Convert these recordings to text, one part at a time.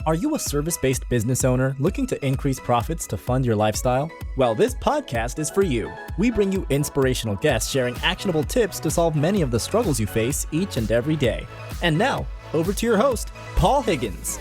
Are you a service-based business owner looking to increase profits to fund your lifestyle? Well, this podcast is for you. We bring you inspirational guests sharing actionable tips to solve many of the struggles you face each and every day. And now, over to your host, Paul Higgins.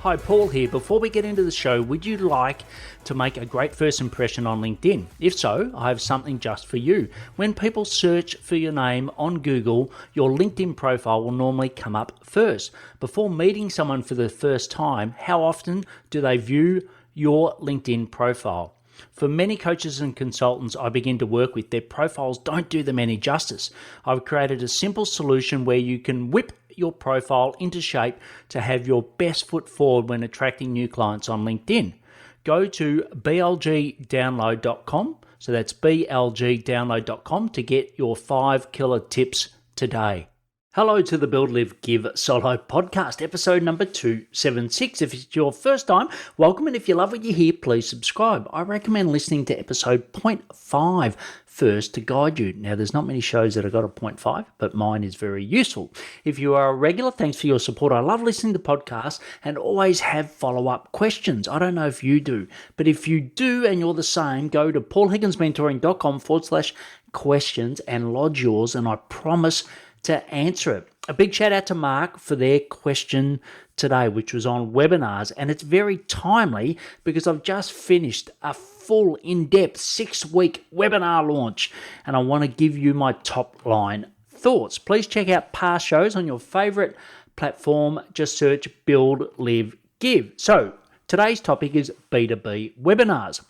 Hi, Paul here. Before we get into the show, would you like to make a great first impression on LinkedIn? If so, I have something just for you. When people search for your name on Google, your LinkedIn profile will normally come up first. Before meeting someone for the first time, how often do they view your LinkedIn profile? For many coaches and consultants I begin to work with, their profiles don't do them any justice. I've created a simple solution where you can whip your profile into shape to have your best foot forward when attracting new clients on LinkedIn. Go to blgdownload.com, so that's blgdownload.com, to get your 5 killer tips today. Hello to the Build, Live, Give Solo podcast, episode number 276. If it's your first time, welcome, and if you love what you hear, please subscribe. I recommend listening to episode 0.5 first to guide you. Now, there's not many shows that have got a 0.5, but mine is very useful. If you are a regular, thanks for your support. I love listening to podcasts and always have follow-up questions. I don't know if you do, but if you do and you're the same, go to paulhigginsmentoring.com/questions and lodge yours, and I promise to answer it. A big shout out to Mark for their question today, which was on webinars, and it's very timely because I've just finished a full in-depth 6-week webinar launch, and I want to give you my top line thoughts. Please check out past shows on your favorite platform. Just search Build, Live, Give. So today's topic is B2B webinars.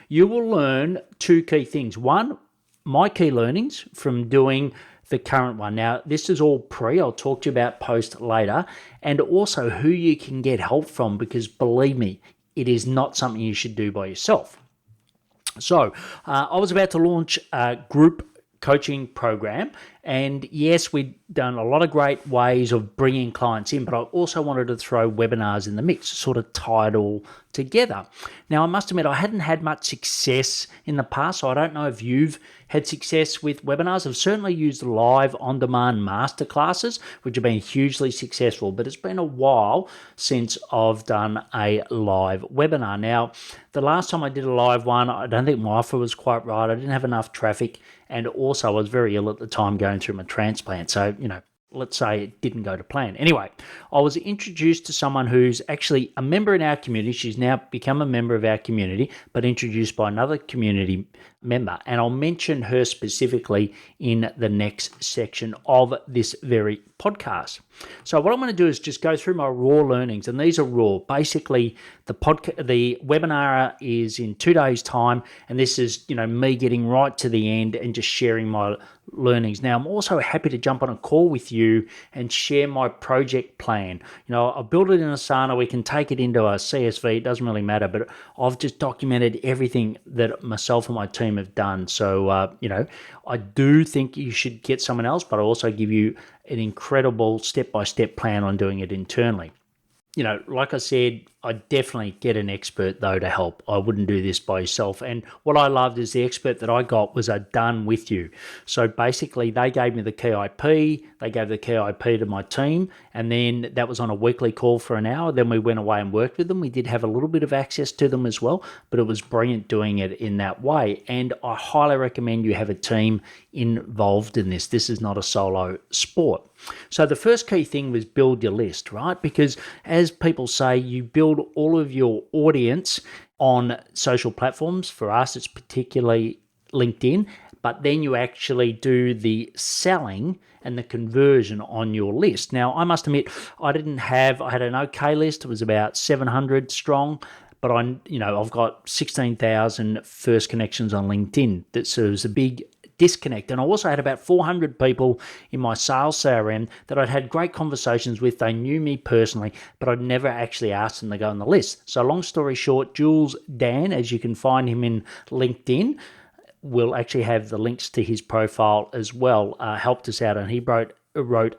You will learn 2 key things. One, my key learnings from doing the current one. Now, this is all pre. I'll talk to you about post later, and also who you can get help from, because believe me, it is not something you should do by yourself. So I was about to launch a group coaching program, and yes, we'd done a lot of great ways of bringing clients in, but I also wanted to throw webinars in the mix, sort of tie it all together. Now, I must admit, I hadn't had much success in the past, so I don't know if you've had success with webinars. I've certainly used live on-demand masterclasses, which have been hugely successful, but it's been a while since I've done a live webinar. Now, the last time I did a live one, I don't think my offer was quite right. I didn't have enough traffic, and also I was very ill at the time going through my transplant. So, let's say it didn't go to plan. Anyway, I was introduced to someone who's actually a member in our community. She's now become a member of our community, but introduced by another community member. And I'll mention her specifically in the next section of this very podcast. So what I'm going to do is just go through my raw learnings, and these are raw. Basically, the webinar is in 2 days' time, and this is me getting right to the end and just sharing my learnings. Now, I'm also happy to jump on a call with you and share my project plan. I've built it in Asana. We can take it into a CSV. It doesn't really matter, but I've just documented everything that myself and my team have done. So, I do think you should get someone else, but I also give you an incredible step-by-step plan on doing it internally. Like I said, I definitely get an expert, though, to help. I wouldn't do this by yourself. And what I loved is the expert that I got was a done with you. So basically, they gave me the key IP, they gave the key IP to my team, and then that was on a weekly call for an hour. Then we went away and worked with them. We did have a little bit of access to them as well, but it was brilliant doing it in that way. And I highly recommend you have a team involved in this. This is not a solo sport. So the first key thing was build your list, right? Because as people say, you build all of your audience on social platforms. For us, it's particularly LinkedIn, but then you actually do the selling and the conversion on your list. Now, I must admit, I had an okay list. It was about 700 strong, but I've got 16,000 first connections on LinkedIn. So it was a big disconnect. And I also had about 400 people in my sales CRM that I'd had great conversations with. They knew me personally, but I'd never actually asked them to go on the list. So long story short, Jules Dan, as you can find him in LinkedIn, will actually have the links to his profile as well, helped us out, and he wrote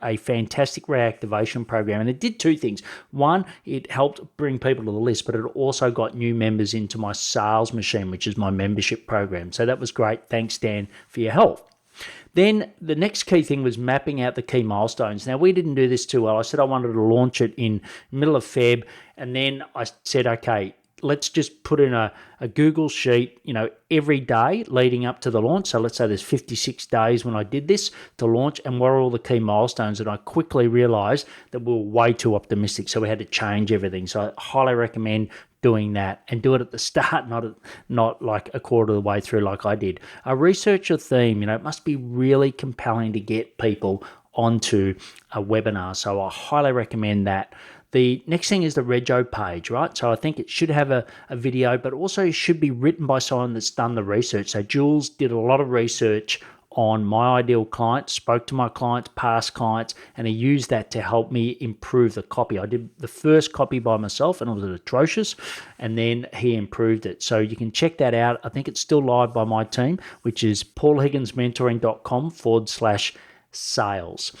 a fantastic reactivation program, and it did 2 things. One, it helped bring people to the list, but it also got new members into my sales machine, which is my membership program. So that was great. Thanks, Dan, for your help. Then the next key thing was mapping out the key milestones. Now, we didn't do this too well. I said I wanted to launch it in middle of Feb, and then I said, okay, let's just put in a Google sheet, every day leading up to the launch. So let's say there's 56 days when I did this to launch, and what are all the key milestones? And I quickly realized that we were way too optimistic, so we had to change everything. So I highly recommend doing that, and do it at the start, not like a quarter of the way through like I did. Research your theme. It must be really compelling to get people onto a webinar. So I highly recommend that. The next thing is the Rego page, right? So I think it should have a video, but also it should be written by someone that's done the research. So Jules did a lot of research on my ideal client, spoke to my clients, past clients, and he used that to help me improve the copy. I did the first copy by myself and it was atrocious, and then he improved it. So you can check that out. I think it's still live by my team, which is paulhigginsmentoring.com/sales.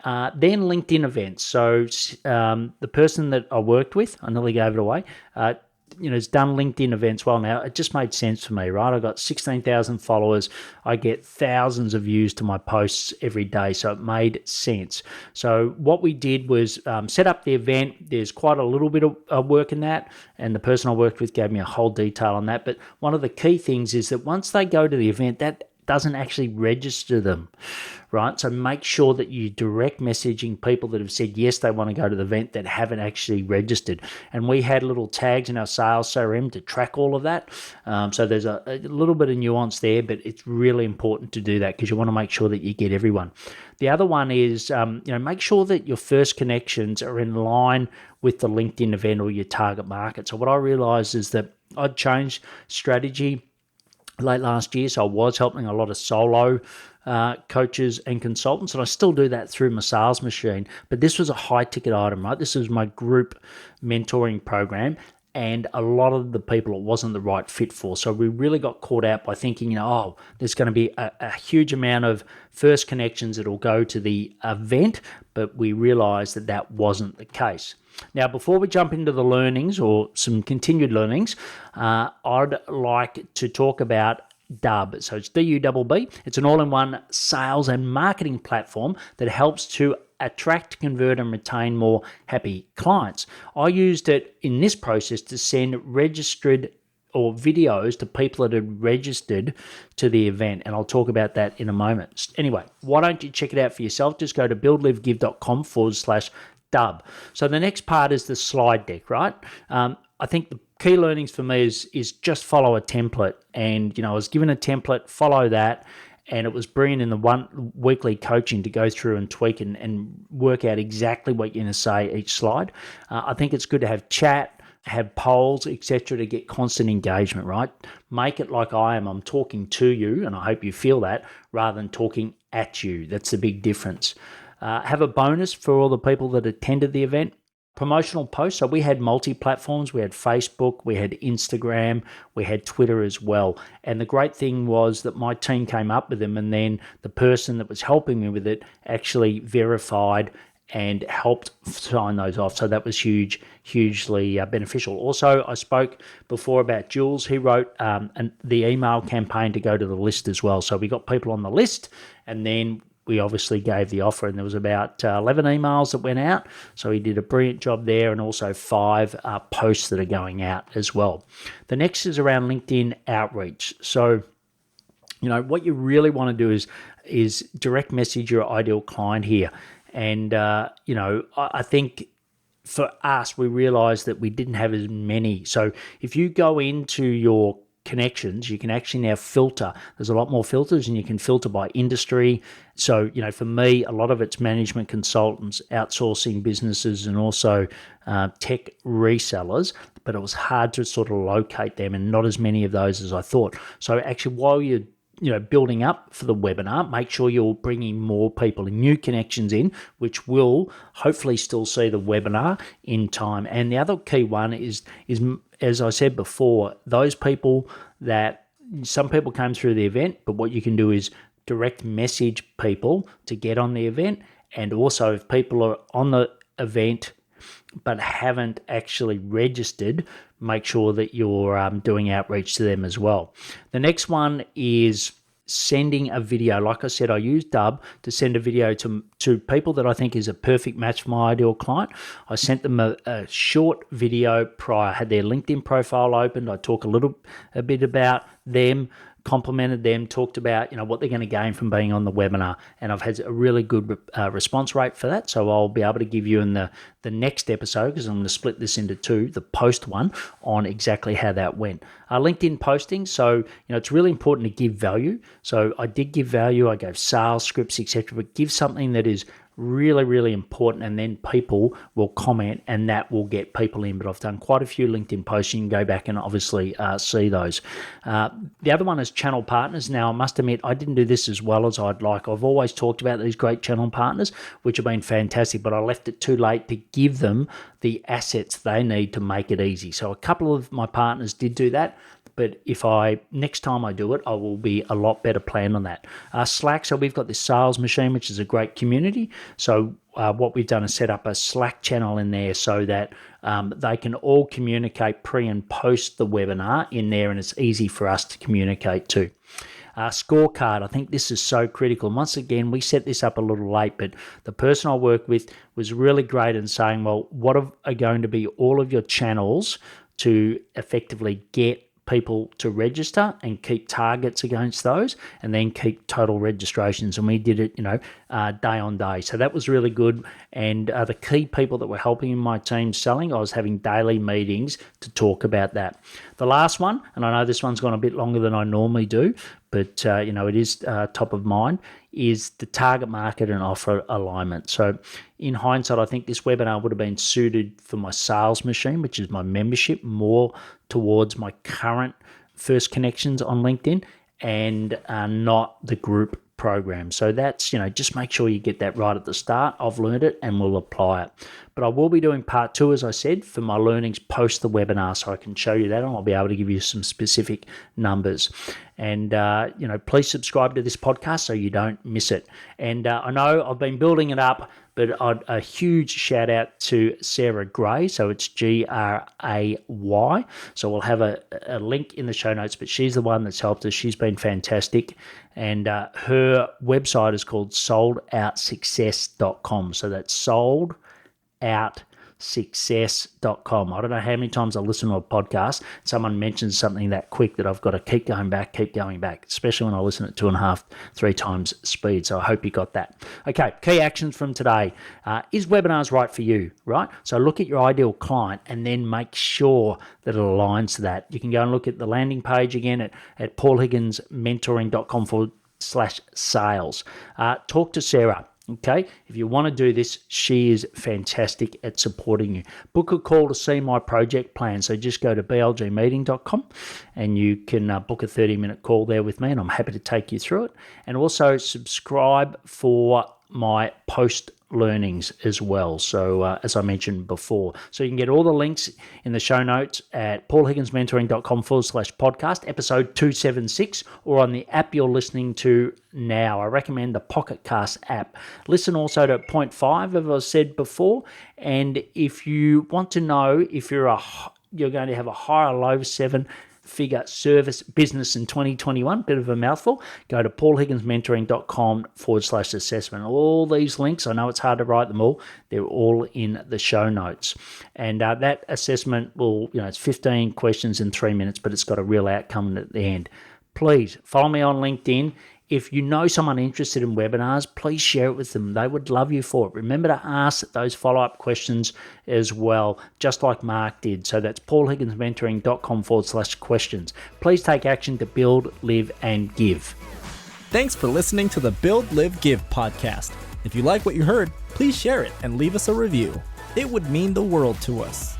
Then LinkedIn events. So the person that I worked with, I nearly gave it away, has done LinkedIn events well now. It just made sense for me, right? I got 16,000 followers. I get thousands of views to my posts every day, so it made sense. So what we did was set up the event. There's quite a little bit of work in that, and the person I worked with gave me a whole detail on that. But one of the key things is that once they go to the event, that doesn't actually register them, right? So make sure that you direct messaging people that have said yes, they want to go to the event that haven't actually registered. And we had little tags in our sales CRM to track all of that. So there's a little bit of nuance there, but it's really important to do that because you want to make sure that you get everyone. The other one is, make sure that your first connections are in line with the LinkedIn event or your target market. So what I realized is that I'd changed strategy late last year, so I was helping a lot of solo coaches and consultants, and I still do that through my sales machine. But this was a high ticket item, right? This is my group mentoring program, and a lot of the people it wasn't the right fit for. So we really got caught out by thinking, there's going to be a huge amount of first connections that will go to the event, but we realized that that wasn't the case. Now, before we jump into the learnings or some continued learnings, I'd like to talk about Dub. So it's DUBB. It's an all-in-one sales and marketing platform that helps to attract, convert, and retain more happy clients. I used it in this process to send registered or videos to people that had registered to the event, and I'll talk about that in a moment. Anyway, why don't you check it out for yourself? Just go to buildlivegive.com/Dub. So the next part is the slide deck, right? I think the key learnings for me is just follow a template. And, I was given a template, follow that, and it was bringing in the one weekly coaching to go through and tweak and work out exactly what you're going to say each slide. I think it's good to have chat, have polls, etc., to get constant engagement, right? Make it like I am. I'm talking to you, and I hope you feel that, rather than talking at you. That's the big difference. Have a bonus for all the people that attended the event. Promotional posts. So we had multi-platforms. We had Facebook, we had Instagram, we had Twitter as well. And the great thing was that my team came up with them, and then the person that was helping me with it actually verified and helped sign those off. So that was hugely beneficial. Also, I spoke before about Jules. He wrote the email campaign to go to the list as well. So we got people on the list, and then we obviously gave the offer, and there was about 11 emails that went out. So he did a brilliant job there, and also 5 posts that are going out as well. The next is around LinkedIn outreach. So, what you really want to do is direct message your ideal client here. And, I think for us, we realized that we didn't have as many. So if you go into your connections, you can actually now filter. There's a lot more filters, and you can filter by industry. So, for me, a lot of it's management consultants, outsourcing businesses, and also tech resellers, but it was hard to sort of locate them, and not as many of those as I thought. So actually, while you're building up for the webinar, make sure you're bringing more people and new connections in, which will hopefully still see the webinar in time. And the other key one is as I said before, those people that some people came through the event, but what you can do is direct message people to get on the event. And also, if people are on the event but haven't actually registered, make sure that you're doing outreach to them as well. The next one is sending a video. Like I said, I use Dub to send a video to people that I think is a perfect match for my ideal client. I sent them a short video prior, had their LinkedIn profile opened. I talk a bit about them, complimented them, talked about what they're going to gain from being on the webinar, and I've had a really good response rate for that. So I'll be able to give you in the next episode, because I'm going to split this into two, the post one on exactly how that went. LinkedIn posting, so it's really important to give value. So I did give value. I gave sales scripts, etc. But give something that is really, really important, and then people will comment, and that will get people in. But I've done quite a few LinkedIn posts. You can go back and obviously see those. The other one is channel partners. Now, I must admit, I didn't do this as well as I'd like. I've always talked about these great channel partners, which have been fantastic, but I left it too late to give them the assets they need to make it easy. So a couple of my partners did do that. But next time I do it, I will be a lot better planned on that. Slack, so we've got this sales machine, which is a great community. So what we've done is set up a Slack channel in there so that they can all communicate pre and post the webinar in there, and it's easy for us to communicate too. Scorecard, I think this is so critical. And once again, we set this up a little late, but the person I work with was really great in saying, well, what are going to be all of your channels to effectively get people to register and keep targets against those, and then keep total registrations. And we did it, day on day. So that was really good. And the key people that were helping in my team selling, I was having daily meetings to talk about that. The last one, and I know this one's gone a bit longer than I normally do, but it is top of mind, is the target market and offer alignment. So in hindsight, I think this webinar would have been suited for my sales machine, which is my membership, more towards my current first connections on LinkedIn, and not the group program. So that's, just make sure you get that right at the start. I've learned it and we'll apply it. But I will be doing part 2, as I said, for my learnings post the webinar, so I can show you that, and I'll be able to give you some specific numbers. And, please subscribe to this podcast so you don't miss it. And I know I've been building it up, but a huge shout out to Sarah Gray. So it's Gray. So we'll have a link in the show notes, but she's the one that's helped us. She's been fantastic. And her website is called soldOutSuccess.com. So that's soldOutSuccess.com. I don't know how many times I listen to a podcast, someone mentions something that quick that I've got to keep going back, especially when I listen at 2.5, 3 times speed. So I hope you got that. Okay, key actions from today. Is webinars right for you, right? So look at your ideal client and then make sure that it aligns to that. You can go and look at the landing page again at paulhigginsmentoring.com/sales. Talk to Sarah. Okay, if you want to do this, she is fantastic at supporting you. Book a call to see my project plan. So just go to blgmeeting.com and you can book a 30-minute call there with me, and I'm happy to take you through it. And also subscribe for my post learnings as well. So as I mentioned before, so you can get all the links in the show notes at paulhigginsmentoring.com/podcast, episode 276, or on the app you're listening to now. I recommend the Pocket Cast app. Listen also to point 5, as I said before. And if you want to know if you're going to have a high or low 7-figure service business in 2021, bit of a mouthful, go to paulhigginsmentoring.com/assessment. All these links, I know it's hard to write them all, they're all in the show notes. And that assessment will, it's 15 questions in 3 minutes, but it's got a real outcome at the end. Please follow me on LinkedIn. If you know someone interested in webinars, please share it with them. They would love you for it. Remember to ask those follow-up questions as well, just like Mark did. So that's paulhigginsmentoring.com/questions. Please take action to build, live, and give. Thanks for listening to the Build, Live, Give podcast. If you like what you heard, please share it and leave us a review. It would mean the world to us.